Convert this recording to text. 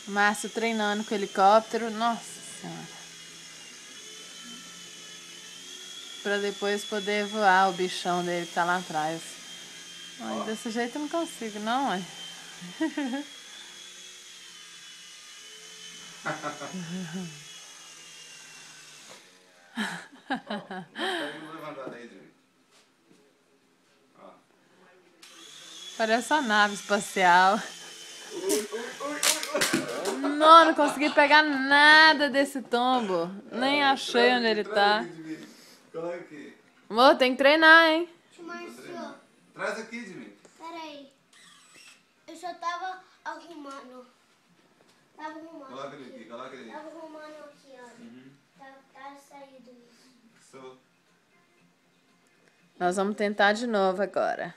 Márcio treinando com o helicóptero. Nossa Senhora. Pra depois poder voar o bichão dele que tá lá atrás. Ai, desse jeito eu não consigo, não, ué. Parece uma nave espacial. Não, não consegui pegar nada desse tombo. Nem achei onde ele tá. Coloca aqui. Amor, tem que treinar, hein? Márcio, Traz aqui, Jimmy. peraí. Eu só tava arrumando. Coloca ele aqui, coloca ele Tava aí. arrumando aqui, olha. Tá saído isso. Só. Nós vamos tentar de novo agora.